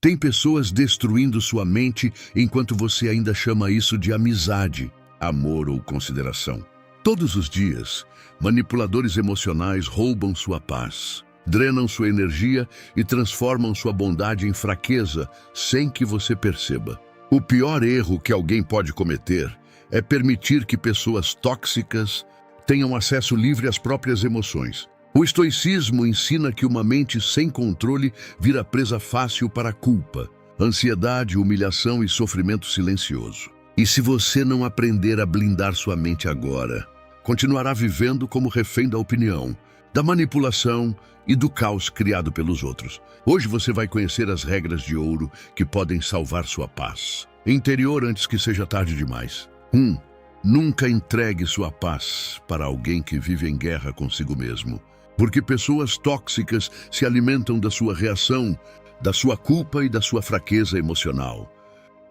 Tem pessoas destruindo sua mente enquanto você ainda chama isso de amizade, amor ou consideração. Todos os dias, manipuladores emocionais roubam sua paz, drenam sua energia e transformam sua bondade em fraqueza sem que você perceba. O pior erro que alguém pode cometer é permitir que pessoas tóxicas tenham acesso livre às próprias emoções. O estoicismo ensina que uma mente sem controle vira presa fácil para a culpa, ansiedade, humilhação e sofrimento silencioso. E se você não aprender a blindar sua mente agora, continuará vivendo como refém da opinião, da manipulação e do caos criado pelos outros. Hoje você vai conhecer as regras de ouro que podem salvar sua paz interior antes que seja tarde demais. 1. Nunca entregue sua paz para alguém que vive em guerra consigo mesmo, porque pessoas tóxicas se alimentam da sua reação, da sua culpa e da sua fraqueza emocional.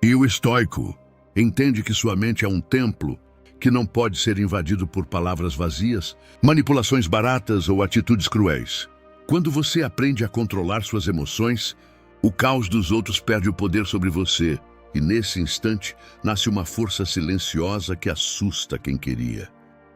E o estoico entende que sua mente é um templo que não pode ser invadido por palavras vazias, manipulações baratas ou atitudes cruéis. Quando você aprende a controlar suas emoções, o caos dos outros perde o poder sobre você, e nesse instante nasce uma força silenciosa que assusta quem queria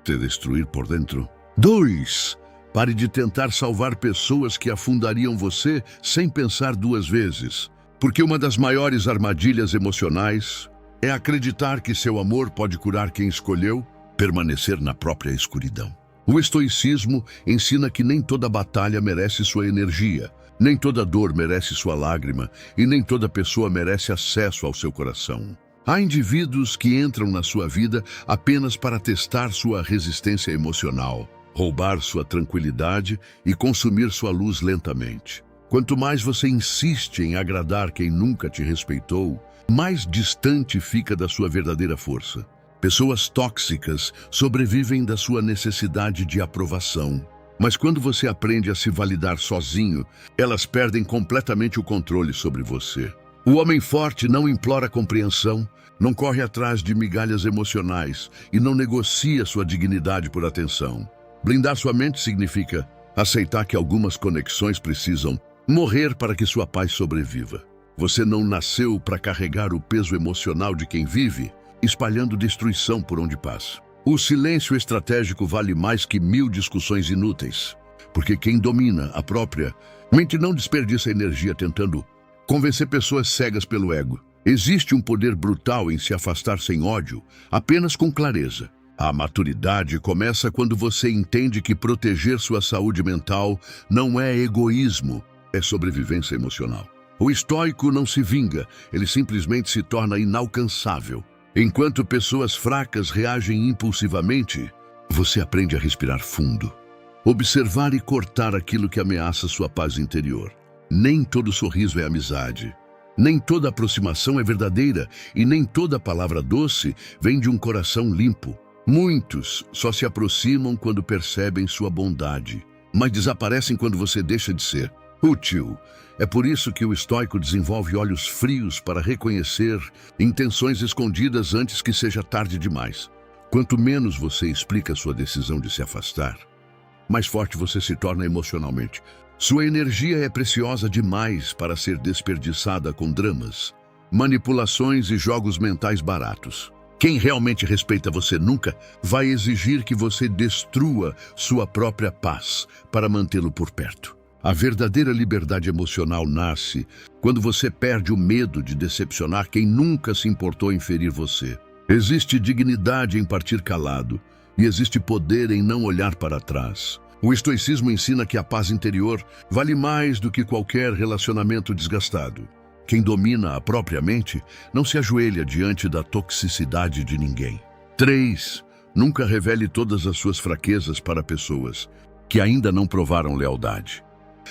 te destruir por dentro. 2. Pare de tentar salvar pessoas que afundariam você sem pensar duas vezes, porque uma das maiores armadilhas emocionais é acreditar que seu amor pode curar quem escolheu permanecer na própria escuridão. O estoicismo ensina que nem toda batalha merece sua energia, nem toda dor merece sua lágrima e nem toda pessoa merece acesso ao seu coração. Há indivíduos que entram na sua vida apenas para testar sua resistência emocional, roubar sua tranquilidade e consumir sua luz lentamente. Quanto mais você insiste em agradar quem nunca te respeitou, mais distante fica da sua verdadeira força. Pessoas tóxicas sobrevivem da sua necessidade de aprovação. Mas quando você aprende a se validar sozinho, elas perdem completamente o controle sobre você. O homem forte não implora compreensão, não corre atrás de migalhas emocionais e não negocia sua dignidade por atenção. Blindar sua mente significa aceitar que algumas conexões precisam morrer para que sua paz sobreviva. Você não nasceu para carregar o peso emocional de quem vive, espalhando destruição por onde passa. O silêncio estratégico vale mais que 1000 discussões inúteis, porque quem domina a própria mente não desperdiça energia tentando convencer pessoas cegas pelo ego. Existe um poder brutal em se afastar sem ódio, apenas com clareza. A maturidade começa quando você entende que proteger sua saúde mental não é egoísmo, é sobrevivência emocional. O estoico não se vinga, ele simplesmente se torna inalcançável. Enquanto pessoas fracas reagem impulsivamente, você aprende a respirar fundo, observar e cortar aquilo que ameaça sua paz interior. Nem todo sorriso é amizade, nem toda aproximação é verdadeira e nem toda palavra doce vem de um coração limpo. Muitos só se aproximam quando percebem sua bondade, mas desaparecem quando você deixa de ser útil. É por isso que o estoico desenvolve olhos frios para reconhecer intenções escondidas antes que seja tarde demais. Quanto menos você explica sua decisão de se afastar, mais forte você se torna emocionalmente. Sua energia é preciosa demais para ser desperdiçada com dramas, manipulações e jogos mentais baratos. Quem realmente respeita você nunca vai exigir que você destrua sua própria paz para mantê-lo por perto. A verdadeira liberdade emocional nasce quando você perde o medo de decepcionar quem nunca se importou em ferir você. Existe dignidade em partir calado e existe poder em não olhar para trás. O estoicismo ensina que a paz interior vale mais do que qualquer relacionamento desgastado. Quem domina a própria mente não se ajoelha diante da toxicidade de ninguém. 3. Nunca revele todas as suas fraquezas para pessoas que ainda não provaram lealdade.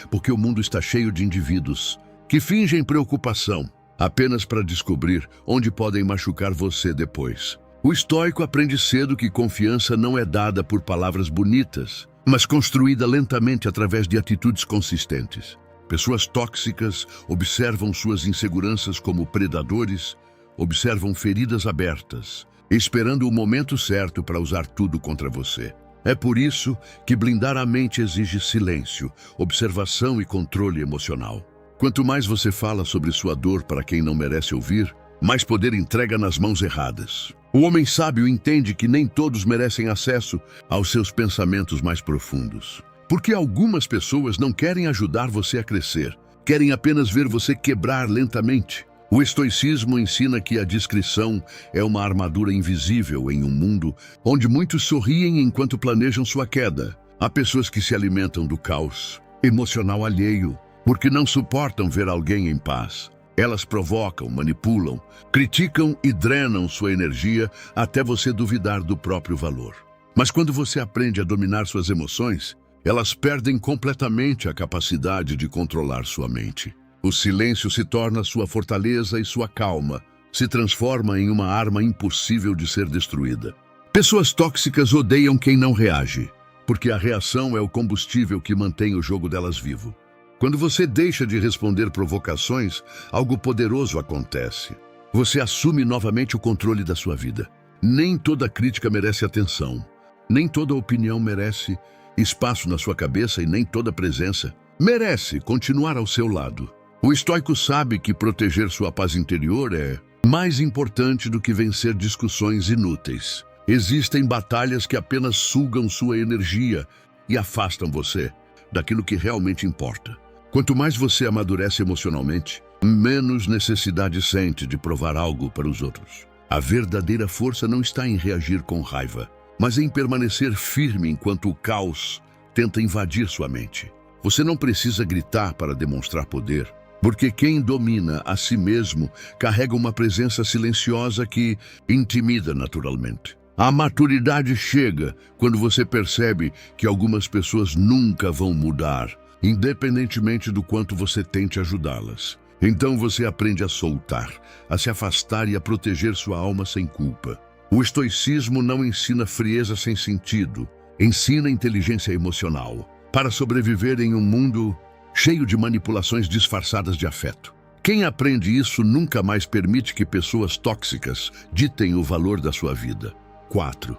Porque o mundo está cheio de indivíduos que fingem preocupação apenas para descobrir onde podem machucar você depois. O estoico aprende cedo que confiança não é dada por palavras bonitas, mas construída lentamente através de atitudes consistentes. Pessoas tóxicas observam suas inseguranças como predadores, observam feridas abertas, esperando o momento certo para usar tudo contra você. É por isso que blindar a mente exige silêncio, observação e controle emocional. Quanto mais você fala sobre sua dor para quem não merece ouvir, mais poder entrega nas mãos erradas. O homem sábio entende que nem todos merecem acesso aos seus pensamentos mais profundos. Porque algumas pessoas não querem ajudar você a crescer, querem apenas ver você quebrar lentamente. O estoicismo ensina que a discrição é uma armadura invisível em um mundo onde muitos sorriem enquanto planejam sua queda. Há pessoas que se alimentam do caos emocional alheio, porque não suportam ver alguém em paz. Elas provocam, manipulam, criticam e drenam sua energia até você duvidar do próprio valor. Mas quando você aprende a dominar suas emoções, elas perdem completamente a capacidade de controlar sua mente. O silêncio se torna sua fortaleza e sua calma se transforma em uma arma impossível de ser destruída. Pessoas tóxicas odeiam quem não reage, porque a reação é o combustível que mantém o jogo delas vivo. Quando você deixa de responder provocações, algo poderoso acontece. Você assume novamente o controle da sua vida. Nem toda crítica merece atenção. Nem toda opinião merece espaço na sua cabeça e nem toda presença merece continuar ao seu lado. O estoico sabe que proteger sua paz interior é mais importante do que vencer discussões inúteis. Existem batalhas que apenas sugam sua energia e afastam você daquilo que realmente importa. Quanto mais você amadurece emocionalmente, menos necessidade sente de provar algo para os outros. A verdadeira força não está em reagir com raiva, mas em permanecer firme enquanto o caos tenta invadir sua mente. Você não precisa gritar para demonstrar poder, porque quem domina a si mesmo carrega uma presença silenciosa que intimida naturalmente. A maturidade chega quando você percebe que algumas pessoas nunca vão mudar, independentemente do quanto você tente ajudá-las. Então você aprende a soltar, a se afastar e a proteger sua alma sem culpa. O estoicismo não ensina frieza sem sentido, ensina inteligência emocional, para sobreviver em um mundo cheio de manipulações disfarçadas de afeto. Quem aprende isso nunca mais permite que pessoas tóxicas ditem o valor da sua vida. 4.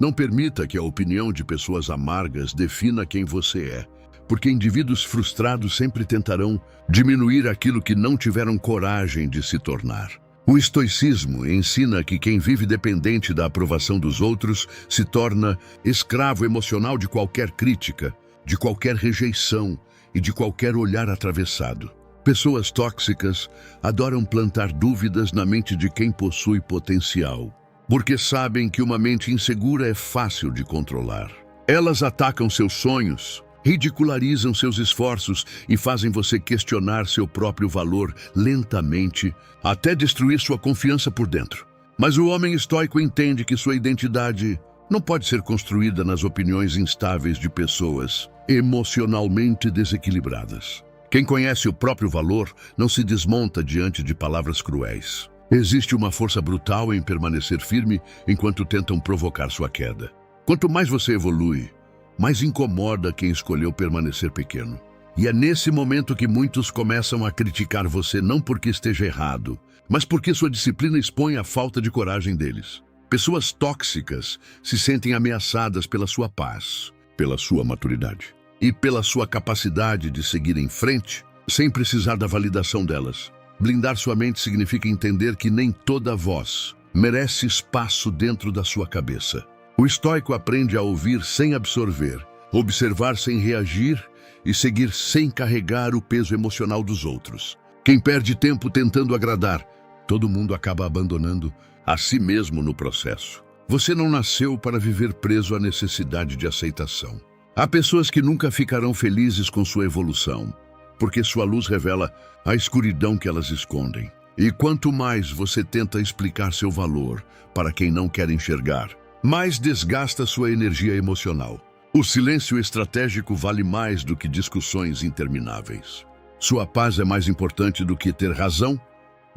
Não permita que a opinião de pessoas amargas defina quem você é, porque indivíduos frustrados sempre tentarão diminuir aquilo que não tiveram coragem de se tornar. O estoicismo ensina que quem vive dependente da aprovação dos outros se torna escravo emocional de qualquer crítica, de qualquer rejeição e de qualquer olhar atravessado. Pessoas tóxicas adoram plantar dúvidas na mente de quem possui potencial, porque sabem que uma mente insegura é fácil de controlar. Elas atacam seus sonhos, ridicularizam seus esforços e fazem você questionar seu próprio valor lentamente, até destruir sua confiança por dentro. Mas o homem estoico entende que sua identidade não pode ser construída nas opiniões instáveis de pessoas emocionalmente desequilibradas. Quem conhece o próprio valor não se desmonta diante de palavras cruéis. Existe uma força brutal em permanecer firme enquanto tentam provocar sua queda. Quanto mais você evolui, mais incomoda quem escolheu permanecer pequeno. E é nesse momento que muitos começam a criticar você não porque esteja errado, mas porque sua disciplina expõe a falta de coragem deles. Pessoas tóxicas se sentem ameaçadas pela sua paz, pela sua maturidade e pela sua capacidade de seguir em frente sem precisar da validação delas. Blindar sua mente significa entender que nem toda voz merece espaço dentro da sua cabeça. O estoico aprende a ouvir sem absorver, observar sem reagir e seguir sem carregar o peso emocional dos outros. Quem perde tempo tentando agradar, todo mundo acaba abandonando a si mesmo no processo. Você não nasceu para viver preso à necessidade de aceitação. Há pessoas que nunca ficarão felizes com sua evolução, porque sua luz revela a escuridão que elas escondem. E quanto mais você tenta explicar seu valor para quem não quer enxergar, mais desgasta sua energia emocional. O silêncio estratégico vale mais do que discussões intermináveis. Sua paz é mais importante do que ter razão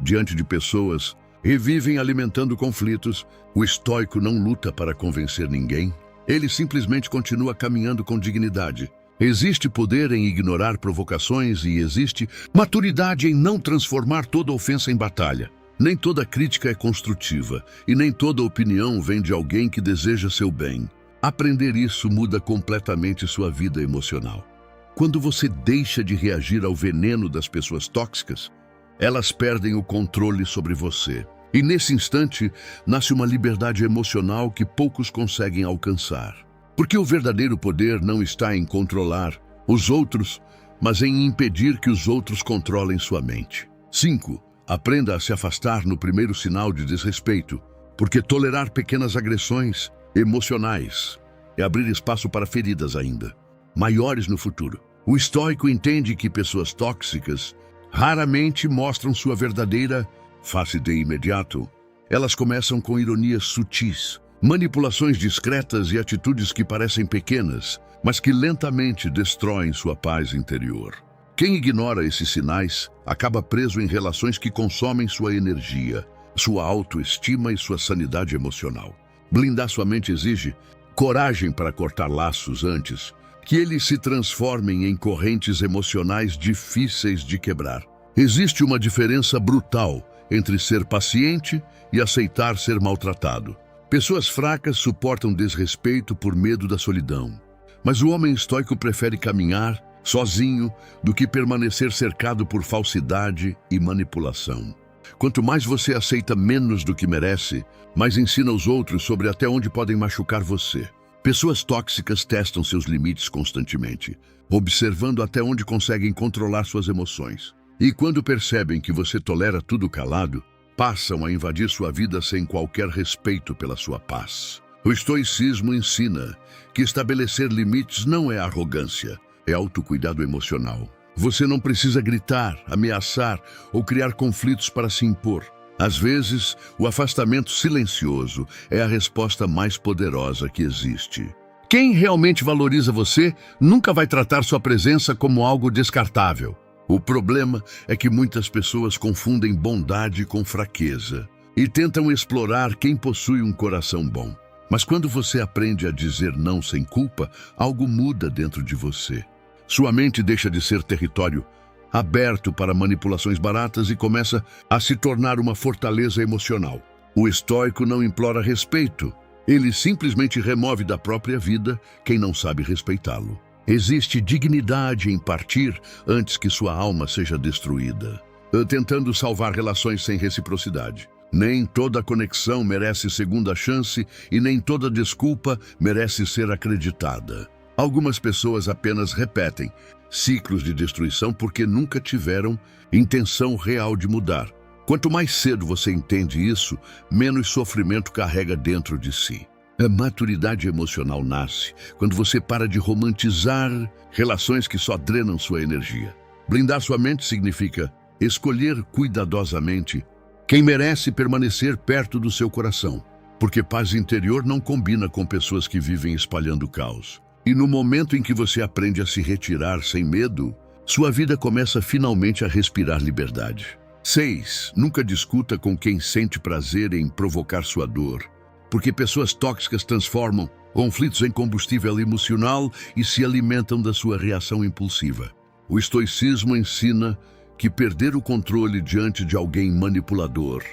diante de pessoas que vivem alimentando conflitos. O estoico não luta para convencer ninguém. Ele simplesmente continua caminhando com dignidade. Existe poder em ignorar provocações e existe maturidade em não transformar toda ofensa em batalha. Nem toda crítica é construtiva e nem toda opinião vem de alguém que deseja seu bem. Aprender isso muda completamente sua vida emocional. Quando você deixa de reagir ao veneno das pessoas tóxicas, elas perdem o controle sobre você. E nesse instante, nasce uma liberdade emocional que poucos conseguem alcançar. Porque o verdadeiro poder não está em controlar os outros, mas em impedir que os outros controlem sua mente. 5. Aprenda a se afastar no primeiro sinal de desrespeito, porque tolerar pequenas agressões emocionais é abrir espaço para feridas ainda maiores no futuro. O estoico entende que pessoas tóxicas raramente mostram sua verdadeira face de imediato. Elas começam com ironias sutis, manipulações discretas e atitudes que parecem pequenas, mas que lentamente destroem sua paz interior. Quem ignora esses sinais acaba preso em relações que consomem sua energia, sua autoestima e sua sanidade emocional. Blindar sua mente exige coragem para cortar laços antes que eles se transformem em correntes emocionais difíceis de quebrar. Existe uma diferença brutal entre ser paciente e aceitar ser maltratado. Pessoas fracas suportam desrespeito por medo da solidão, mas o homem estoico prefere caminhar sozinho do que permanecer cercado por falsidade e manipulação. Quanto mais você aceita menos do que merece, mais ensina os outros sobre até onde podem machucar você. Pessoas tóxicas testam seus limites constantemente, observando até onde conseguem controlar suas emoções. E quando percebem que você tolera tudo calado, passam a invadir sua vida sem qualquer respeito pela sua paz. O estoicismo ensina que estabelecer limites não é arrogância, é autocuidado emocional. Você não precisa gritar, ameaçar ou criar conflitos para se impor. Às vezes, o afastamento silencioso é a resposta mais poderosa que existe. Quem realmente valoriza você nunca vai tratar sua presença como algo descartável. O problema é que muitas pessoas confundem bondade com fraqueza e tentam explorar quem possui um coração bom. Mas quando você aprende a dizer não sem culpa, algo muda dentro de você. Sua mente deixa de ser território aberto para manipulações baratas e começa a se tornar uma fortaleza emocional. O estoico não implora respeito, ele simplesmente remove da própria vida quem não sabe respeitá-lo. Existe dignidade em partir antes que sua alma seja destruída, tentando salvar relações sem reciprocidade. Nem toda conexão merece segunda chance e nem toda desculpa merece ser acreditada. Algumas pessoas apenas repetem ciclos de destruição porque nunca tiveram intenção real de mudar. Quanto mais cedo você entende isso, menos sofrimento carrega dentro de si. A maturidade emocional nasce quando você para de romantizar relações que só drenam sua energia. Blindar sua mente significa escolher cuidadosamente quem merece permanecer perto do seu coração, porque paz interior não combina com pessoas que vivem espalhando caos. E no momento em que você aprende a se retirar sem medo, sua vida começa finalmente a respirar liberdade. 6. Nunca discuta com quem sente prazer em provocar sua dor, porque pessoas tóxicas transformam conflitos em combustível emocional e se alimentam da sua reação impulsiva. O estoicismo ensina que perder o controle diante de alguém manipulador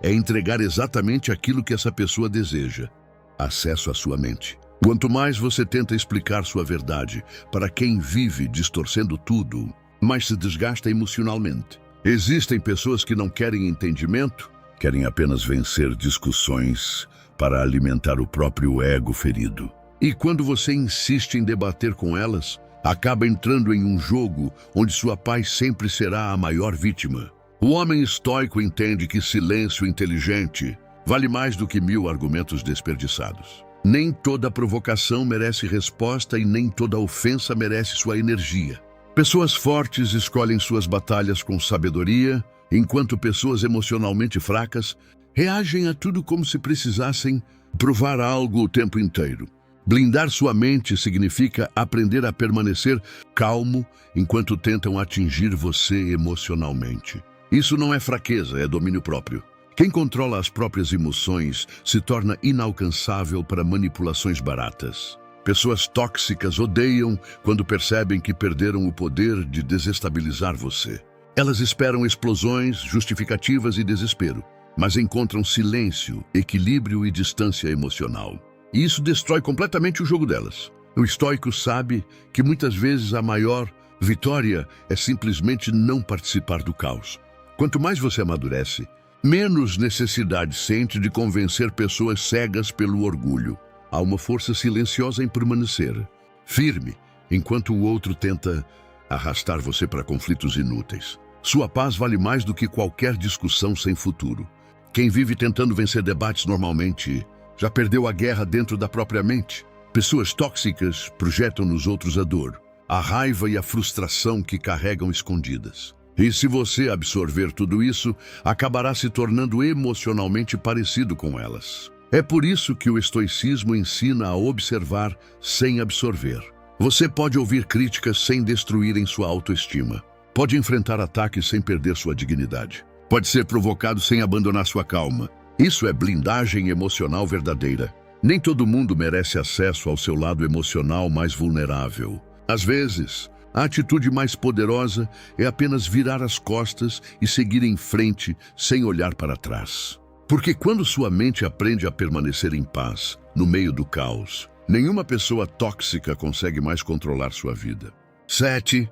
é entregar exatamente aquilo que essa pessoa deseja: acesso à sua mente. Quanto mais você tenta explicar sua verdade para quem vive distorcendo tudo, mais se desgasta emocionalmente. Existem pessoas que não querem entendimento, querem apenas vencer discussões para alimentar o próprio ego ferido. E quando você insiste em debater com elas, acaba entrando em um jogo onde sua paz sempre será a maior vítima. O homem estoico entende que silêncio inteligente vale mais do que 1000 argumentos desperdiçados. Nem toda provocação merece resposta e nem toda ofensa merece sua energia. Pessoas fortes escolhem suas batalhas com sabedoria, enquanto pessoas emocionalmente fracas reagem a tudo como se precisassem provar algo o tempo inteiro. Blindar sua mente significa aprender a permanecer calmo enquanto tentam atingir você emocionalmente. Isso não é fraqueza, é domínio próprio. Quem controla as próprias emoções se torna inalcançável para manipulações baratas. Pessoas tóxicas odeiam quando percebem que perderam o poder de desestabilizar você. Elas esperam explosões, justificativas e desespero, mas encontram silêncio, equilíbrio e distância emocional. E isso destrói completamente o jogo delas. O estoico sabe que muitas vezes a maior vitória é simplesmente não participar do caos. Quanto mais você amadurece, menos necessidade sente de convencer pessoas cegas pelo orgulho. Há uma força silenciosa em permanecer firme, enquanto o outro tenta arrastar você para conflitos inúteis. Sua paz vale mais do que qualquer discussão sem futuro. Quem vive tentando vencer debates normalmente já perdeu a guerra dentro da própria mente. Pessoas tóxicas projetam nos outros a dor, a raiva e a frustração que carregam escondidas. E se você absorver tudo isso, acabará se tornando emocionalmente parecido com elas. É por isso que o estoicismo ensina a observar sem absorver. Você pode ouvir críticas sem destruírem sua autoestima. Pode enfrentar ataques sem perder sua dignidade. Pode ser provocado sem abandonar sua calma. Isso é blindagem emocional verdadeira. Nem todo mundo merece acesso ao seu lado emocional mais vulnerável. Às vezes, a atitude mais poderosa é apenas virar as costas e seguir em frente sem olhar para trás. Porque quando sua mente aprende a permanecer em paz, no meio do caos, nenhuma pessoa tóxica consegue mais controlar sua vida. 7.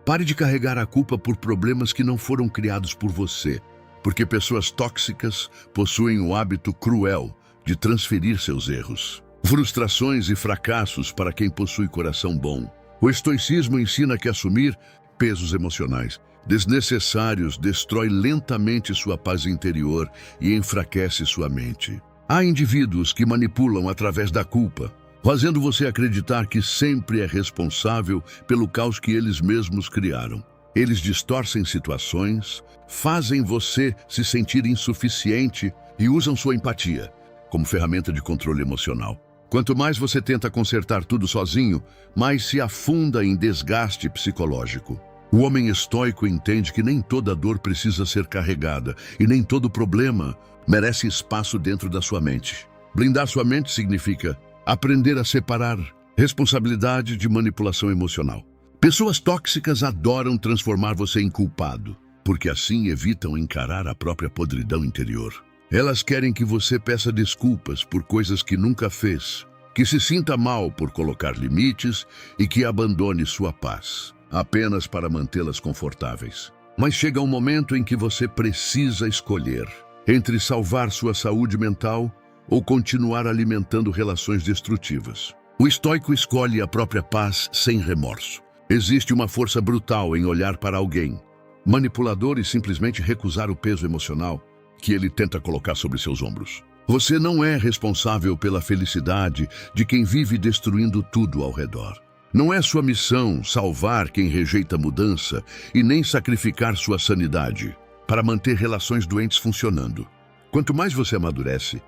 Pare de carregar a culpa por problemas que não foram criados por você, porque pessoas tóxicas possuem o hábito cruel de transferir seus erros, frustrações e fracassos para quem possui coração bom. O estoicismo ensina que assumir pesos emocionais desnecessários destrói lentamente sua paz interior e enfraquece sua mente. Há indivíduos que manipulam através da culpa, fazendo você acreditar que sempre é responsável pelo caos que eles mesmos criaram. Eles distorcem situações, fazem você se sentir insuficiente e usam sua empatia como ferramenta de controle emocional. Quanto mais você tenta consertar tudo sozinho, mais se afunda em desgaste psicológico. O homem estoico entende que nem toda dor precisa ser carregada e nem todo problema merece espaço dentro da sua mente. Blindar sua mente significa aprender a separar responsabilidade de manipulação emocional. Pessoas tóxicas adoram transformar você em culpado, porque assim evitam encarar a própria podridão interior. Elas querem que você peça desculpas por coisas que nunca fez, que se sinta mal por colocar limites e que abandone sua paz, apenas para mantê-las confortáveis. Mas chega um momento em que você precisa escolher entre salvar sua saúde mental ou continuar alimentando relações destrutivas. O estoico escolhe a própria paz sem remorso. Existe uma força brutal em olhar para alguém manipulador e simplesmente recusar o peso emocional que ele tenta colocar sobre seus ombros. Você não é responsável pela felicidade de quem vive destruindo tudo ao redor. Não é sua missão salvar quem rejeita a mudança e nem sacrificar sua sanidade para manter relações doentes funcionando. Quanto mais você amadurece,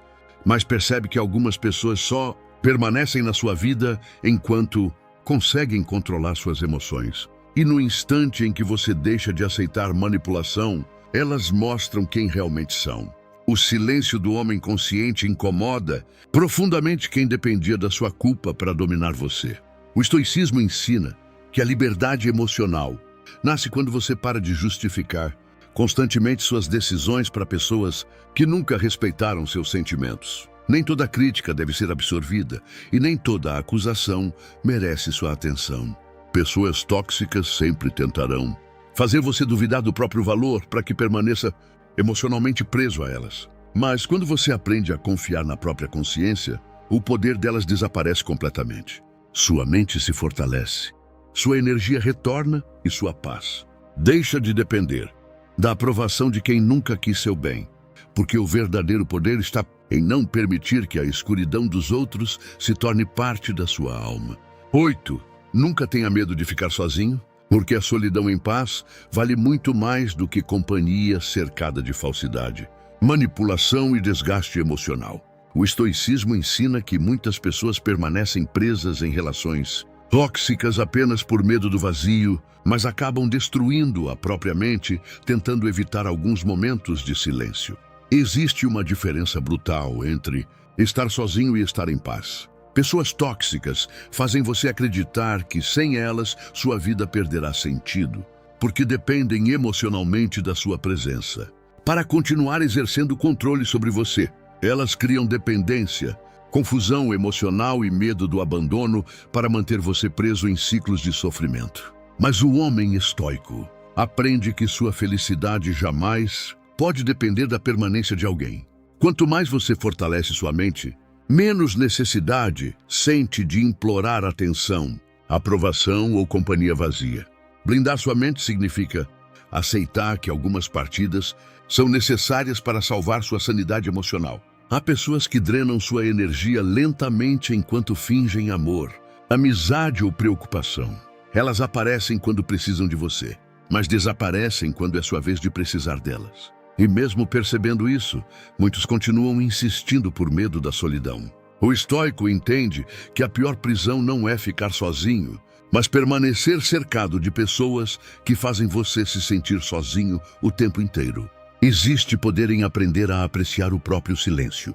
mais percebe que algumas pessoas só permanecem na sua vida enquanto conseguem controlar suas emoções. E no instante em que você deixa de aceitar manipulação, elas mostram quem realmente são. O silêncio do homem consciente incomoda profundamente quem dependia da sua culpa para dominar você. O estoicismo ensina que a liberdade emocional nasce quando você para de justificar constantemente suas decisões para pessoas que nunca respeitaram seus sentimentos. Nem toda crítica deve ser absorvida e nem toda acusação merece sua atenção. Pessoas tóxicas sempre tentarão fazer você duvidar do próprio valor para que permaneça emocionalmente preso a elas. Mas quando você aprende a confiar na própria consciência, o poder delas desaparece completamente. Sua mente se fortalece, sua energia retorna e sua paz deixa de depender da aprovação de quem nunca quis seu bem, porque o verdadeiro poder está em não permitir que a escuridão dos outros se torne parte da sua alma. 8. Nunca tenha medo de ficar sozinho, porque a solidão em paz vale muito mais do que companhia cercada de falsidade, manipulação e desgaste emocional. O estoicismo ensina que muitas pessoas permanecem presas em relações tóxicas apenas por medo do vazio, mas acabam destruindo a própria mente, tentando evitar alguns momentos de silêncio. Existe uma diferença brutal entre estar sozinho e estar em paz. Pessoas tóxicas fazem você acreditar que sem elas sua vida perderá sentido, porque dependem emocionalmente da sua presença. Para continuar exercendo controle sobre você, elas criam dependência, confusão emocional e medo do abandono para manter você preso em ciclos de sofrimento. Mas o homem estoico aprende que sua felicidade jamais pode depender da permanência de alguém. Quanto mais você fortalece sua mente, menos necessidade sente de implorar atenção, aprovação ou companhia vazia. Blindar sua mente significa aceitar que algumas partidas são necessárias para salvar sua sanidade emocional. Há pessoas que drenam sua energia lentamente enquanto fingem amor, amizade ou preocupação. Elas aparecem quando precisam de você, mas desaparecem quando é sua vez de precisar delas. E mesmo percebendo isso, muitos continuam insistindo por medo da solidão. O estoico entende que a pior prisão não é ficar sozinho, mas permanecer cercado de pessoas que fazem você se sentir sozinho o tempo inteiro. Existe poder em aprender a apreciar o próprio silêncio.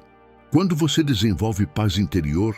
Quando você desenvolve paz interior,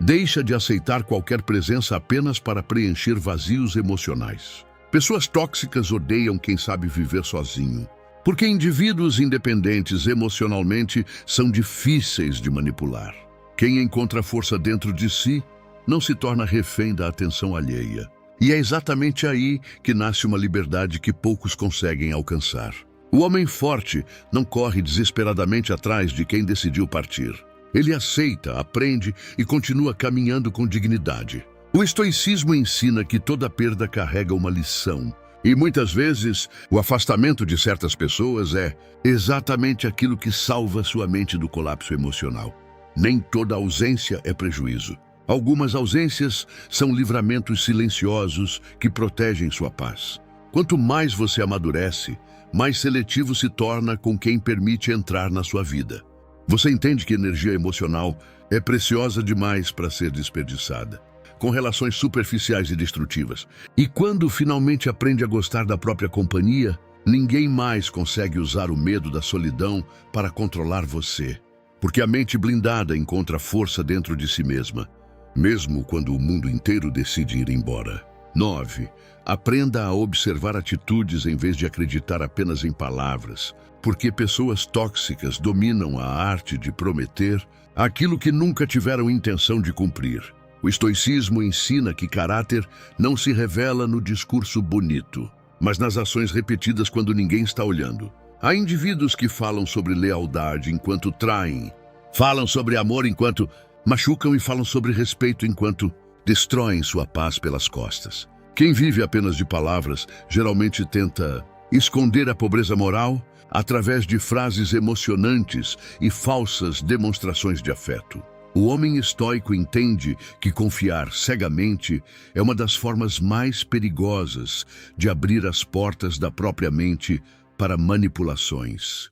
deixa de aceitar qualquer presença apenas para preencher vazios emocionais. Pessoas tóxicas odeiam quem sabe viver sozinho, porque indivíduos independentes emocionalmente são difíceis de manipular. Quem encontra força dentro de si não se torna refém da atenção alheia. E é exatamente aí que nasce uma liberdade que poucos conseguem alcançar. O homem forte não corre desesperadamente atrás de quem decidiu partir. Ele aceita, aprende e continua caminhando com dignidade. O estoicismo ensina que toda perda carrega uma lição. E muitas vezes, o afastamento de certas pessoas é exatamente aquilo que salva sua mente do colapso emocional. Nem toda ausência é prejuízo. Algumas ausências são livramentos silenciosos que protegem sua paz. Quanto mais você amadurece, mais seletivo se torna com quem permite entrar na sua vida. Você entende que energia emocional é preciosa demais para ser desperdiçada, com relações superficiais e destrutivas. E quando finalmente aprende a gostar da própria companhia, ninguém mais consegue usar o medo da solidão para controlar você, porque a mente blindada encontra força dentro de si mesma, mesmo quando o mundo inteiro decide ir embora. 9. Aprenda a observar atitudes em vez de acreditar apenas em palavras, porque pessoas tóxicas dominam a arte de prometer aquilo que nunca tiveram intenção de cumprir. O estoicismo ensina que caráter não se revela no discurso bonito, mas nas ações repetidas quando ninguém está olhando. Há indivíduos que falam sobre lealdade enquanto traem, falam sobre amor enquanto machucam e falam sobre respeito enquanto destroem sua paz pelas costas. Quem vive apenas de palavras geralmente tenta esconder a pobreza moral através de frases emocionantes e falsas demonstrações de afeto. O homem estoico entende que confiar cegamente é uma das formas mais perigosas de abrir as portas da própria mente para manipulações.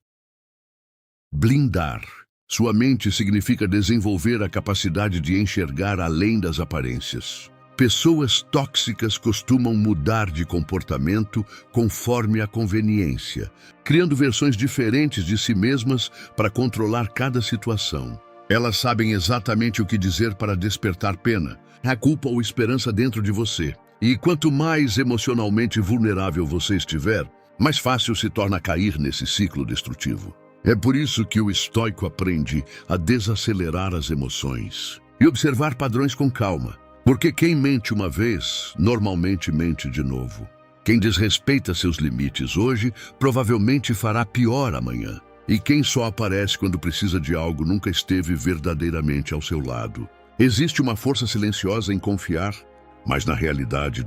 Blindar sua mente significa desenvolver a capacidade de enxergar além das aparências. Pessoas tóxicas costumam mudar de comportamento conforme a conveniência, criando versões diferentes de si mesmas para controlar cada situação. Elas sabem exatamente o que dizer para despertar pena, a culpa ou esperança dentro de você. E quanto mais emocionalmente vulnerável você estiver, mais fácil se torna cair nesse ciclo destrutivo. É por isso que o estoico aprende a desacelerar as emoções e observar padrões com calma. Porque quem mente uma vez, normalmente mente de novo. Quem desrespeita seus limites hoje, provavelmente fará pior amanhã. E quem só aparece quando precisa de algo nunca esteve verdadeiramente ao seu lado. Existe uma força silenciosa em confiar, mas na realidade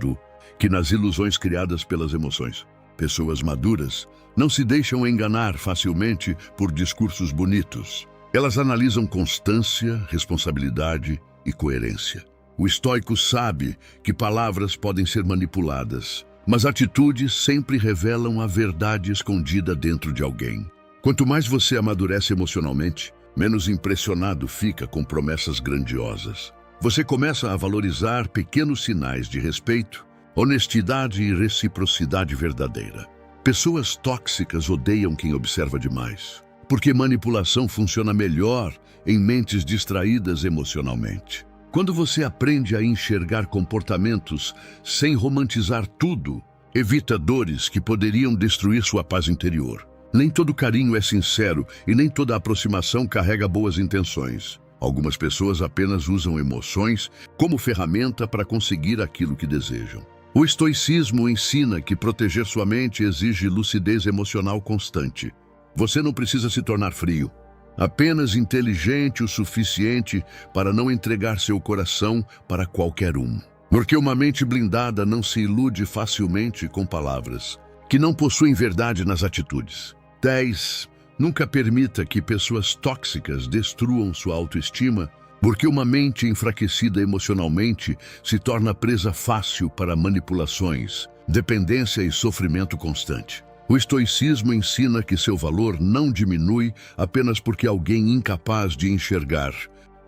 que nas ilusões criadas pelas emoções. Pessoas maduras não se deixam enganar facilmente por discursos bonitos. Elas analisam constância, responsabilidade e coerência. O estoico sabe que palavras podem ser manipuladas, mas atitudes sempre revelam a verdade escondida dentro de alguém. Quanto mais você amadurece emocionalmente, menos impressionado fica com promessas grandiosas. Você começa a valorizar pequenos sinais de respeito, honestidade e reciprocidade verdadeira. Pessoas tóxicas odeiam quem observa demais, porque manipulação funciona melhor em mentes distraídas emocionalmente. Quando você aprende a enxergar comportamentos sem romantizar tudo, evita dores que poderiam destruir sua paz interior. Nem todo carinho é sincero e nem toda aproximação carrega boas intenções. Algumas pessoas apenas usam emoções como ferramenta para conseguir aquilo que desejam. O estoicismo ensina que proteger sua mente exige lucidez emocional constante. Você não precisa se tornar frio, apenas inteligente o suficiente para não entregar seu coração para qualquer um. Porque uma mente blindada não se ilude facilmente com palavras, que não possuem verdade nas atitudes. 10. Nunca permita que pessoas tóxicas destruam sua autoestima, porque uma mente enfraquecida emocionalmente se torna presa fácil para manipulações, dependência e sofrimento constante. O estoicismo ensina que seu valor não diminui apenas porque alguém incapaz de enxergar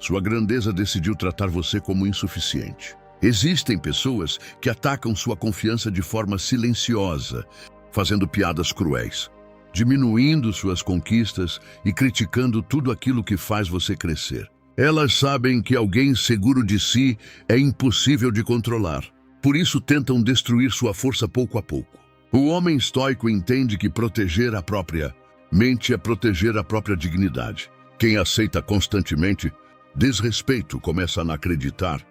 sua grandeza decidiu tratar você como insuficiente. Existem pessoas que atacam sua confiança de forma silenciosa, fazendo piadas cruéis, diminuindo suas conquistas e criticando tudo aquilo que faz você crescer. Elas sabem que alguém seguro de si é impossível de controlar. Por isso tentam destruir sua força pouco a pouco. O homem estoico entende que proteger a própria mente é proteger a própria dignidade. Quem aceita constantemente desrespeito começa a acreditar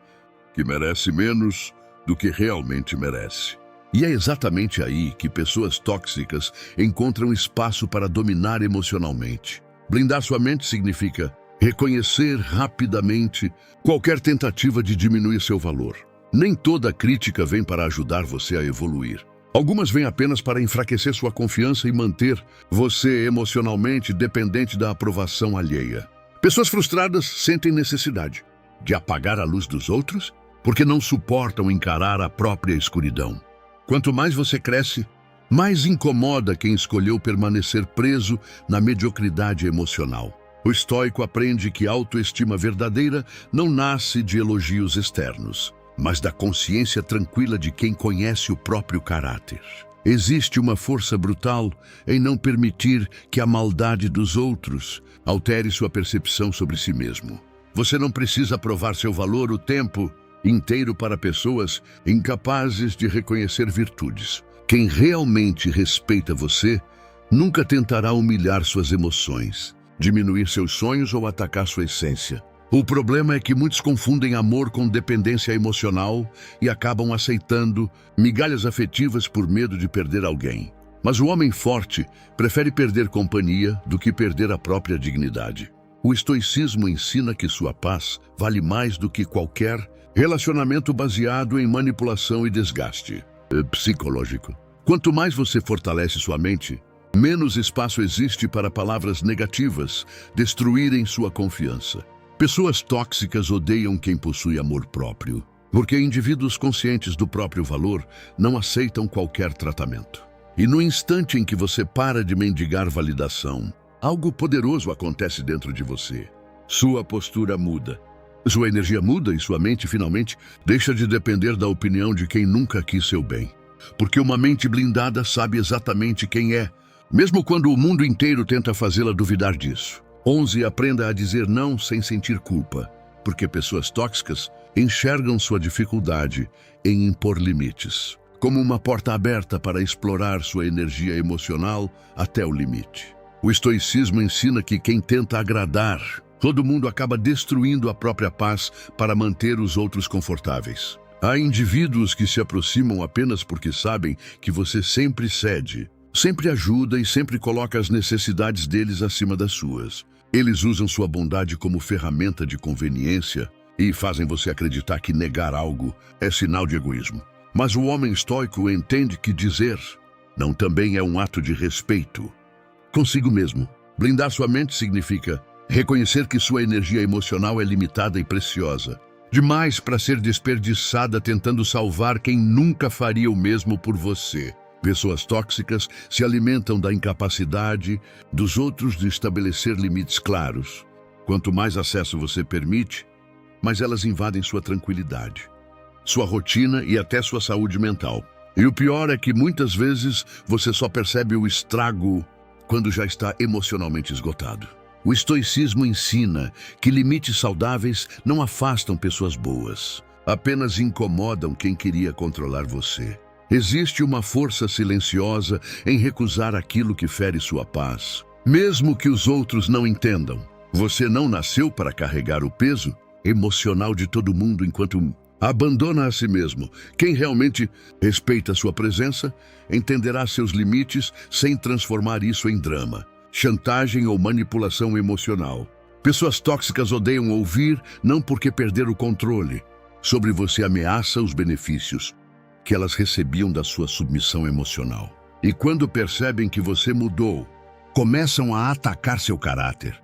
que merece menos do que realmente merece. E é exatamente aí que pessoas tóxicas encontram espaço para dominar emocionalmente. Blindar sua mente significa reconhecer rapidamente qualquer tentativa de diminuir seu valor. Nem toda crítica vem para ajudar você a evoluir. Algumas vêm apenas para enfraquecer sua confiança e manter você emocionalmente dependente da aprovação alheia. Pessoas frustradas sentem necessidade de apagar a luz dos outros porque não suportam encarar a própria escuridão. Quanto mais você cresce, mais incomoda quem escolheu permanecer preso na mediocridade emocional. O estoico aprende que a autoestima verdadeira não nasce de elogios externos, mas da consciência tranquila de quem conhece o próprio caráter. Existe uma força brutal em não permitir que a maldade dos outros altere sua percepção sobre si mesmo. Você não precisa provar seu valor o tempo inteiro para pessoas incapazes de reconhecer virtudes. Quem realmente respeita você nunca tentará humilhar suas emoções, diminuir seus sonhos ou atacar sua essência. O problema é que muitos confundem amor com dependência emocional e acabam aceitando migalhas afetivas por medo de perder alguém. Mas o homem forte prefere perder companhia do que perder a própria dignidade. O estoicismo ensina que sua paz vale mais do que qualquer relacionamento baseado em manipulação e desgaste psicológico. Quanto mais você fortalece sua mente, menos espaço existe para palavras negativas destruírem sua confiança. Pessoas tóxicas odeiam quem possui amor próprio, porque indivíduos conscientes do próprio valor não aceitam qualquer tratamento. E no instante em que você para de mendigar validação, algo poderoso acontece dentro de você. Sua postura muda. Sua energia muda e sua mente finalmente deixa de depender da opinião de quem nunca quis seu bem. Porque uma mente blindada sabe exatamente quem é, mesmo quando o mundo inteiro tenta fazê-la duvidar disso. 11. Aprenda a dizer não sem sentir culpa, porque pessoas tóxicas enxergam sua dificuldade em impor limites, como uma porta aberta para explorar sua energia emocional até o limite. O estoicismo ensina que quem tenta agradar todo mundo acaba destruindo a própria paz para manter os outros confortáveis. Há indivíduos que se aproximam apenas porque sabem que você sempre cede, sempre ajuda e sempre coloca as necessidades deles acima das suas. Eles usam sua bondade como ferramenta de conveniência e fazem você acreditar que negar algo é sinal de egoísmo. Mas o homem estoico entende que dizer não também é um ato de respeito consigo mesmo. Blindar sua mente significa reconhecer que sua energia emocional é limitada e preciosa, demais para ser desperdiçada tentando salvar quem nunca faria o mesmo por você. Pessoas tóxicas se alimentam da incapacidade dos outros de estabelecer limites claros. Quanto mais acesso você permite, mais elas invadem sua tranquilidade, sua rotina e até sua saúde mental. E o pior é que muitas vezes você só percebe o estrago quando já está emocionalmente esgotado. O estoicismo ensina que limites saudáveis não afastam pessoas boas, apenas incomodam quem queria controlar você. Existe uma força silenciosa em recusar aquilo que fere sua paz, mesmo que os outros não entendam. Você não nasceu para carregar o peso emocional de todo mundo enquanto abandona a si mesmo. Quem realmente respeita sua presença entenderá seus limites sem transformar isso em drama, chantagem ou manipulação emocional. Pessoas tóxicas odeiam ouvir, não porque perderam o controle. Sobre você ameaça os benefícios que elas recebiam da sua submissão emocional. E quando percebem que você mudou, começam a atacar seu caráter,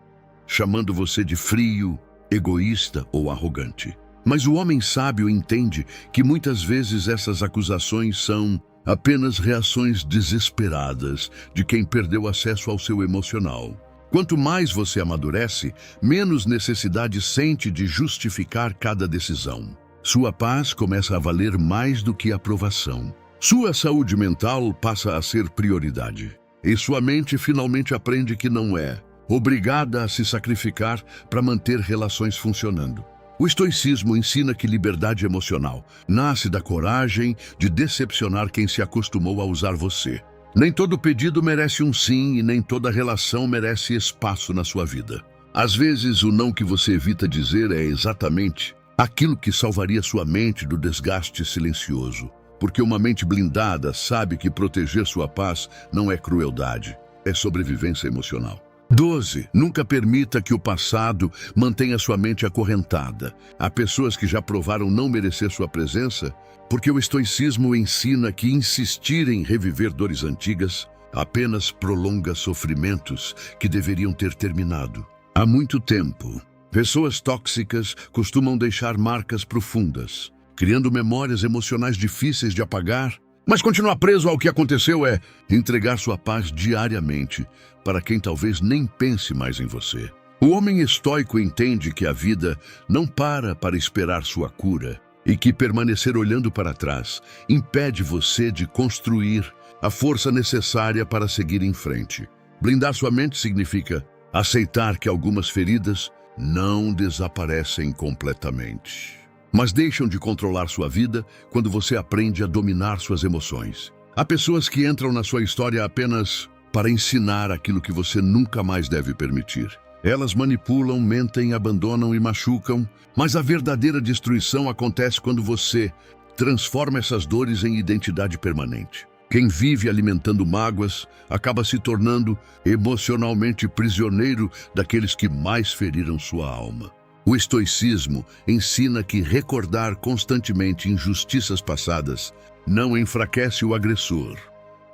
chamando você de frio, egoísta ou arrogante. Mas o homem sábio entende que muitas vezes essas acusações são apenas reações desesperadas de quem perdeu acesso ao seu emocional. Quanto mais você amadurece, menos necessidade sente de justificar cada decisão. Sua paz começa a valer mais do que a aprovação. Sua saúde mental passa a ser prioridade. E sua mente finalmente aprende que não é obrigada a se sacrificar para manter relações funcionando. O estoicismo ensina que liberdade emocional nasce da coragem de decepcionar quem se acostumou a usar você. Nem todo pedido merece um sim e nem toda relação merece espaço na sua vida. Às vezes, o não que você evita dizer é exatamente aquilo que salvaria sua mente do desgaste silencioso. Porque uma mente blindada sabe que proteger sua paz não é crueldade, é sobrevivência emocional. 12. Nunca permita que o passado mantenha sua mente acorrentada. Há pessoas que já provaram não merecer sua presença, porque o estoicismo ensina que insistir em reviver dores antigas apenas prolonga sofrimentos que deveriam ter terminado há muito tempo. Pessoas tóxicas costumam deixar marcas profundas, criando memórias emocionais difíceis de apagar. Mas continuar preso ao que aconteceu é entregar sua paz diariamente para quem talvez nem pense mais em você. O homem estoico entende que a vida não para esperar sua cura e que permanecer olhando para trás impede você de construir a força necessária para seguir em frente. Blindar sua mente significa aceitar que algumas feridas não desaparecem completamente, mas deixam de controlar sua vida quando você aprende a dominar suas emoções. Há pessoas que entram na sua história apenas para ensinar aquilo que você nunca mais deve permitir. Elas manipulam, mentem, abandonam e machucam, mas a verdadeira destruição acontece quando você transforma essas dores em identidade permanente. Quem vive alimentando mágoas acaba se tornando emocionalmente prisioneiro daqueles que mais feriram sua alma. O estoicismo ensina que recordar constantemente injustiças passadas não enfraquece o agressor,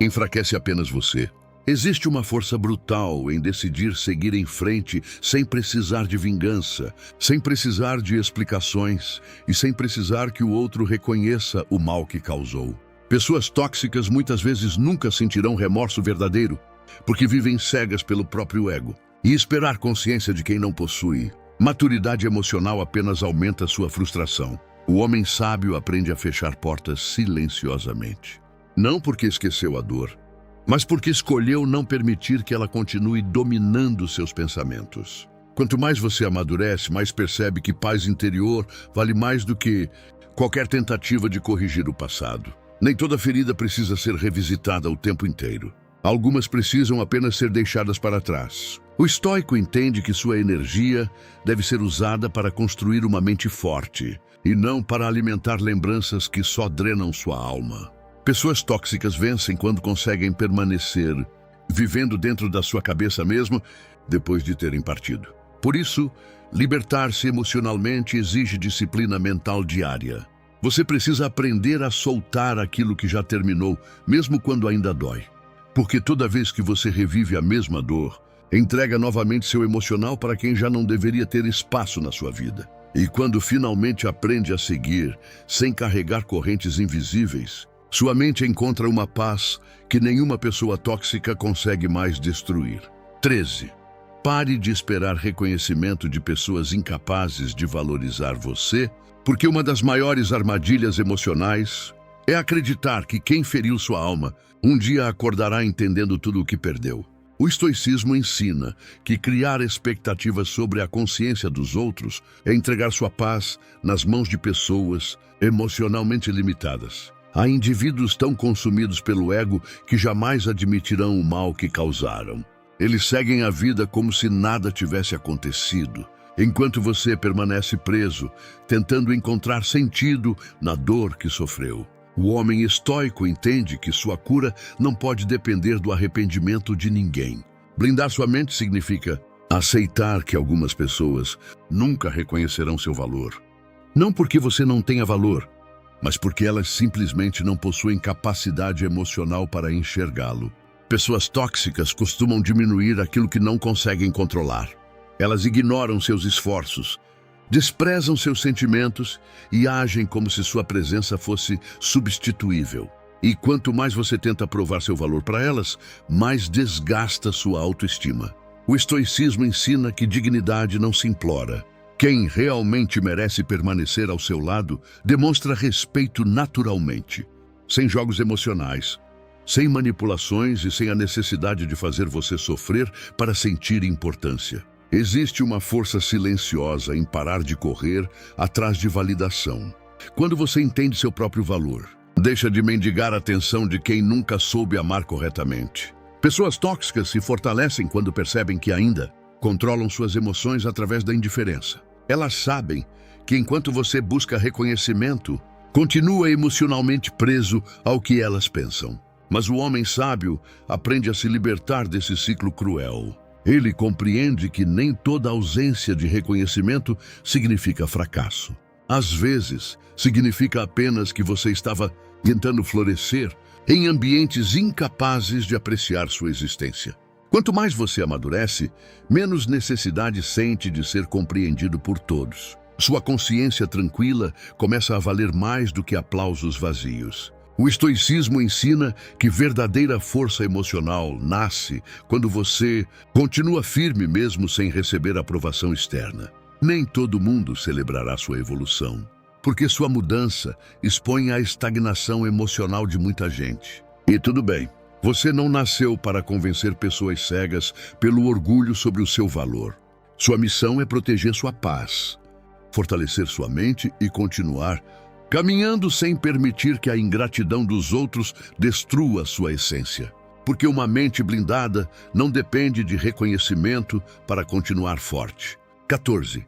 enfraquece apenas você. Existe uma força brutal em decidir seguir em frente sem precisar de vingança, sem precisar de explicações e sem precisar que o outro reconheça o mal que causou. Pessoas tóxicas muitas vezes nunca sentirão remorso verdadeiro, porque vivem cegas pelo próprio ego. E esperar consciência de quem não possui maturidade emocional apenas aumenta sua frustração. O homem sábio aprende a fechar portas silenciosamente. Não porque esqueceu a dor, mas porque escolheu não permitir que ela continue dominando seus pensamentos. Quanto mais você amadurece, mais percebe que paz interior vale mais do que qualquer tentativa de corrigir o passado. Nem toda ferida precisa ser revisitada o tempo inteiro. Algumas precisam apenas ser deixadas para trás. O estoico entende que sua energia deve ser usada para construir uma mente forte e não para alimentar lembranças que só drenam sua alma. Pessoas tóxicas vencem quando conseguem permanecer vivendo dentro da sua cabeça mesmo depois de terem partido. Por isso, libertar-se emocionalmente exige disciplina mental diária. Você precisa aprender a soltar aquilo que já terminou, mesmo quando ainda dói. Porque toda vez que você revive a mesma dor, entrega novamente seu emocional para quem já não deveria ter espaço na sua vida. E quando finalmente aprende a seguir, sem carregar correntes invisíveis, sua mente encontra uma paz que nenhuma pessoa tóxica consegue mais destruir. 13. Pare de esperar reconhecimento de pessoas incapazes de valorizar você, porque uma das maiores armadilhas emocionais é acreditar que quem feriu sua alma um dia acordará entendendo tudo o que perdeu. O estoicismo ensina que criar expectativas sobre a consciência dos outros é entregar sua paz nas mãos de pessoas emocionalmente limitadas. Há indivíduos tão consumidos pelo ego que jamais admitirão o mal que causaram. Eles seguem a vida como se nada tivesse acontecido, enquanto você permanece preso, tentando encontrar sentido na dor que sofreu. O homem estoico entende que sua cura não pode depender do arrependimento de ninguém. Blindar sua mente significa aceitar que algumas pessoas nunca reconhecerão seu valor. Não porque você não tenha valor, mas porque elas simplesmente não possuem capacidade emocional para enxergá-lo. Pessoas tóxicas costumam diminuir aquilo que não conseguem controlar. Elas ignoram seus esforços, desprezam seus sentimentos e agem como se sua presença fosse substituível. E quanto mais você tenta provar seu valor para elas, mais desgasta sua autoestima. O estoicismo ensina que dignidade não se implora. Quem realmente merece permanecer ao seu lado demonstra respeito naturalmente, sem jogos emocionais, sem manipulações e sem a necessidade de fazer você sofrer para sentir importância. Existe uma força silenciosa em parar de correr atrás de validação. Quando você entende seu próprio valor, deixa de mendigar a atenção de quem nunca soube amar corretamente. Pessoas tóxicas se fortalecem quando percebem que ainda controlam suas emoções através da indiferença. Elas sabem que enquanto você busca reconhecimento, continua emocionalmente preso ao que elas pensam. Mas o homem sábio aprende a se libertar desse ciclo cruel. Ele compreende que nem toda ausência de reconhecimento significa fracasso. Às vezes, significa apenas que você estava tentando florescer em ambientes incapazes de apreciar sua existência. Quanto mais você amadurece, menos necessidade sente de ser compreendido por todos. Sua consciência tranquila começa a valer mais do que aplausos vazios. O estoicismo ensina que verdadeira força emocional nasce quando você continua firme mesmo sem receber aprovação externa. Nem todo mundo celebrará sua evolução, porque sua mudança expõe à estagnação emocional de muita gente. E tudo bem, você não nasceu para convencer pessoas cegas pelo orgulho sobre o seu valor. Sua missão é proteger sua paz, fortalecer sua mente e continuar caminhando sem permitir que a ingratidão dos outros destrua sua essência. Porque uma mente blindada não depende de reconhecimento para continuar forte. 14.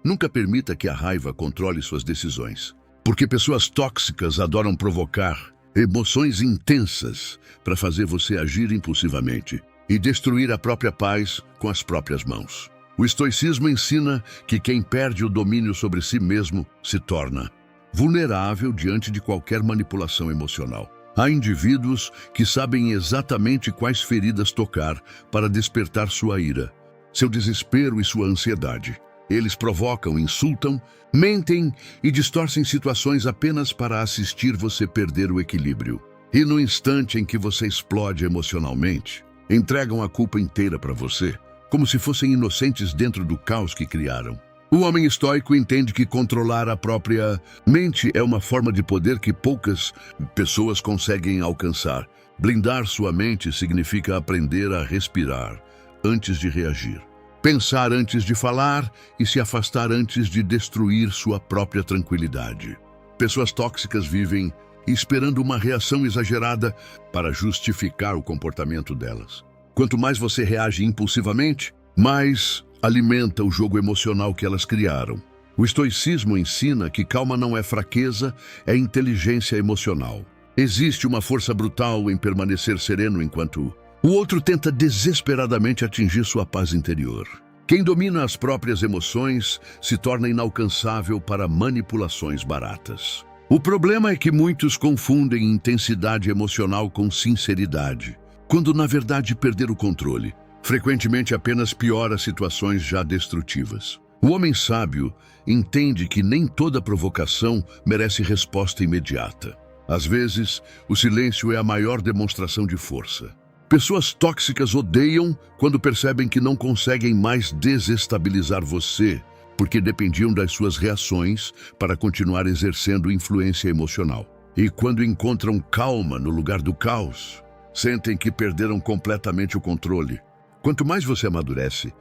Nunca permita que a raiva controle suas decisões. Porque pessoas tóxicas adoram provocar emoções intensas para fazer você agir impulsivamente e destruir a própria paz com as próprias mãos. O estoicismo ensina que quem perde o domínio sobre si mesmo se torna vulnerável diante de qualquer manipulação emocional. Há indivíduos que sabem exatamente quais feridas tocar para despertar sua ira, seu desespero e sua ansiedade. Eles provocam, insultam, mentem e distorcem situações apenas para assistir você perder o equilíbrio. E no instante em que você explode emocionalmente, entregam a culpa inteira para você, como se fossem inocentes dentro do caos que criaram. O homem estoico entende que controlar a própria mente é uma forma de poder que poucas pessoas conseguem alcançar. Blindar sua mente significa aprender a respirar antes de reagir, pensar antes de falar e se afastar antes de destruir sua própria tranquilidade. Pessoas tóxicas vivem esperando uma reação exagerada para justificar o comportamento delas. Quanto mais você reage impulsivamente, mais alimenta o jogo emocional que elas criaram. O estoicismo ensina que calma não é fraqueza, é inteligência emocional. Existe uma força brutal em permanecer sereno enquanto o outro tenta desesperadamente atingir sua paz interior. Quem domina as próprias emoções se torna inalcançável para manipulações baratas. O problema é que muitos confundem intensidade emocional com sinceridade, quando na verdade perder o controle frequentemente apenas piora situações já destrutivas. O homem sábio entende que nem toda provocação merece resposta imediata. Às vezes, o silêncio é a maior demonstração de força. Pessoas tóxicas odeiam quando percebem que não conseguem mais desestabilizar você, porque dependiam das suas reações para continuar exercendo influência emocional. E quando encontram calma no lugar do caos, sentem que perderam completamente o controle. Quanto mais você amadurece,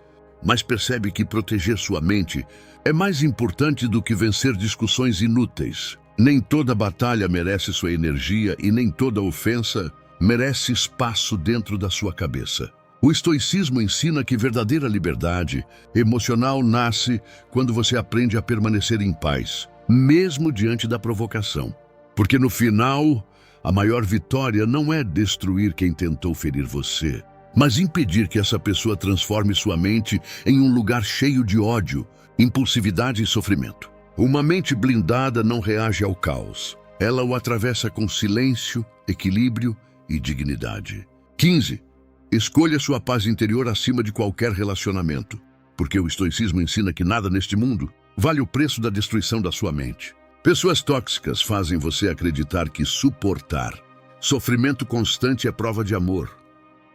mais percebe que proteger sua mente é mais importante do que vencer discussões inúteis. Nem toda batalha merece sua energia e nem toda ofensa merece espaço dentro da sua cabeça. O estoicismo ensina que verdadeira liberdade emocional nasce quando você aprende a permanecer em paz, mesmo diante da provocação. Porque no final, a maior vitória não é destruir quem tentou ferir você, mas impedir que essa pessoa transforme sua mente em um lugar cheio de ódio, impulsividade e sofrimento. Uma mente blindada não reage ao caos. Ela o atravessa com silêncio, equilíbrio e dignidade. 15. Escolha sua paz interior acima de qualquer relacionamento, porque o estoicismo ensina que nada neste mundo vale o preço da destruição da sua mente. Pessoas tóxicas fazem você acreditar que suportar sofrimento constante é prova de amor,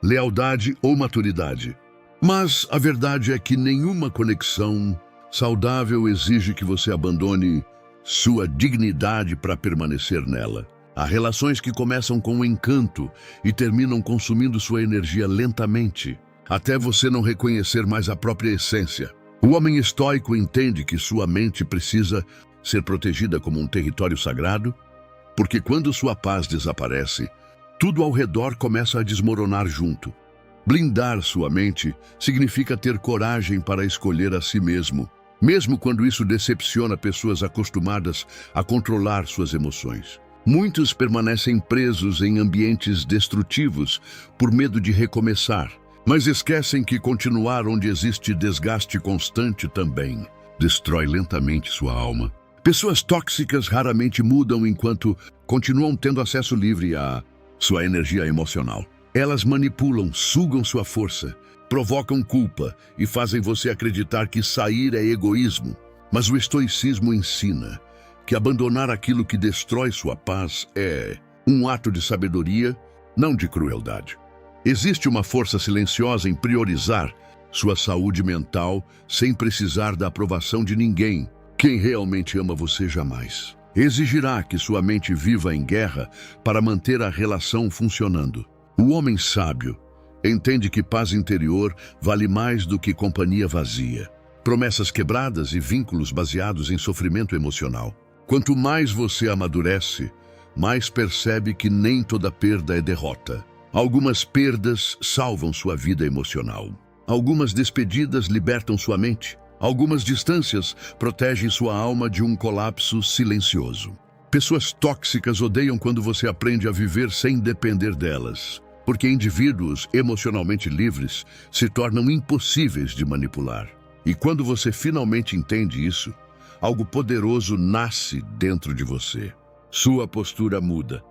lealdade ou maturidade. Mas a verdade é que nenhuma conexão saudável exige que você abandone sua dignidade para permanecer nela. Há relações que começam com um encanto e terminam consumindo sua energia lentamente, até você não reconhecer mais a própria essência. O homem estoico entende que sua mente precisa ser protegida como um território sagrado, porque quando sua paz desaparece, tudo ao redor começa a desmoronar junto. Blindar sua mente significa ter coragem para escolher a si mesmo quando isso decepciona pessoas acostumadas a controlar suas emoções. Muitos permanecem presos em ambientes destrutivos por medo de recomeçar, mas esquecem que continuar onde existe desgaste constante também destrói lentamente sua alma. Pessoas tóxicas raramente mudam enquanto continuam tendo acesso livre à sua energia emocional. Elas manipulam, sugam sua força, provocam culpa e fazem você acreditar que sair é egoísmo. Mas o estoicismo ensina que abandonar aquilo que destrói sua paz é um ato de sabedoria, não de crueldade. Existe uma força silenciosa em priorizar sua saúde mental sem precisar da aprovação de ninguém. Quem realmente ama você jamais exigirá que sua mente viva em guerra para manter a relação funcionando. O homem sábio entende que paz interior vale mais do que companhia vazia, promessas quebradas e vínculos baseados em sofrimento emocional. Quanto mais você amadurece, mais percebe que nem toda perda é derrota. Algumas perdas salvam sua vida emocional. Algumas despedidas libertam sua mente. Algumas distâncias protegem sua alma de um colapso silencioso. Pessoas tóxicas odeiam quando você aprende a viver sem depender delas, porque indivíduos emocionalmente livres se tornam impossíveis de manipular. E quando você finalmente entende isso, algo poderoso nasce dentro de você. Sua postura muda.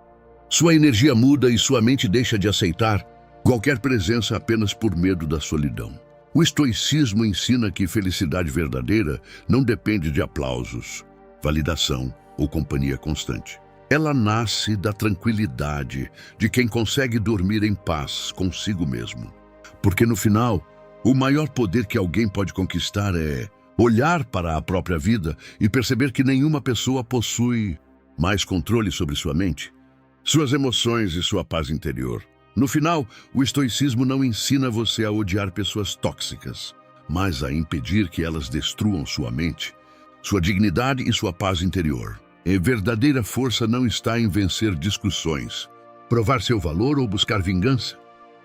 Sua energia muda e sua mente deixa de aceitar qualquer presença apenas por medo da solidão. O estoicismo ensina que felicidade verdadeira não depende de aplausos, validação ou companhia constante. Ela nasce da tranquilidade de quem consegue dormir em paz consigo mesmo. Porque no final, o maior poder que alguém pode conquistar é olhar para a própria vida e perceber que nenhuma pessoa possui mais controle sobre sua mente, suas emoções e sua paz interior. No final, o estoicismo não ensina você a odiar pessoas tóxicas, mas a impedir que elas destruam sua mente, sua dignidade e sua paz interior. A verdadeira força não está em vencer discussões, provar seu valor ou buscar vingança,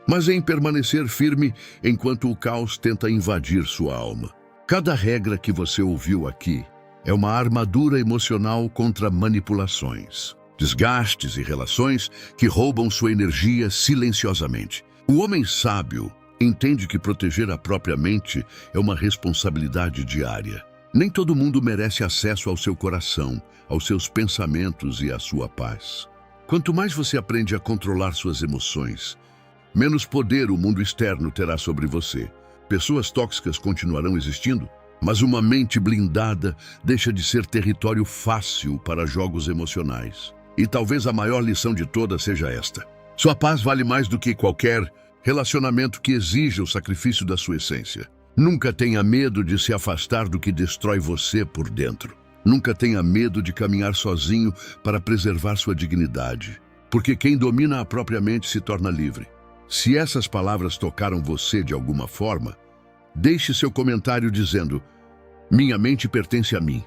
mas em permanecer firme enquanto o caos tenta invadir sua alma. Cada regra que você ouviu aqui é uma armadura emocional contra manipulações, desgastes e relações que roubam sua energia silenciosamente. O homem sábio entende que proteger a própria mente é uma responsabilidade diária. Nem todo mundo merece acesso ao seu coração, aos seus pensamentos e à sua paz. Quanto mais você aprende a controlar suas emoções, menos poder o mundo externo terá sobre você. Pessoas tóxicas continuarão existindo, mas uma mente blindada deixa de ser território fácil para jogos emocionais. E talvez a maior lição de todas seja esta: sua paz vale mais do que qualquer relacionamento que exija o sacrifício da sua essência. Nunca tenha medo de se afastar do que destrói você por dentro. Nunca tenha medo de caminhar sozinho para preservar sua dignidade, porque quem domina a própria mente se torna livre. Se essas palavras tocaram você de alguma forma, deixe seu comentário dizendo: minha mente pertence a mim.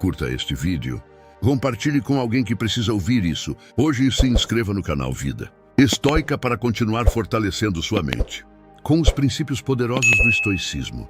Curta este vídeo, compartilhe com alguém que precisa ouvir isso hoje e se inscreva no canal Vida Estoica para continuar fortalecendo sua mente. com os princípios poderosos do estoicismo.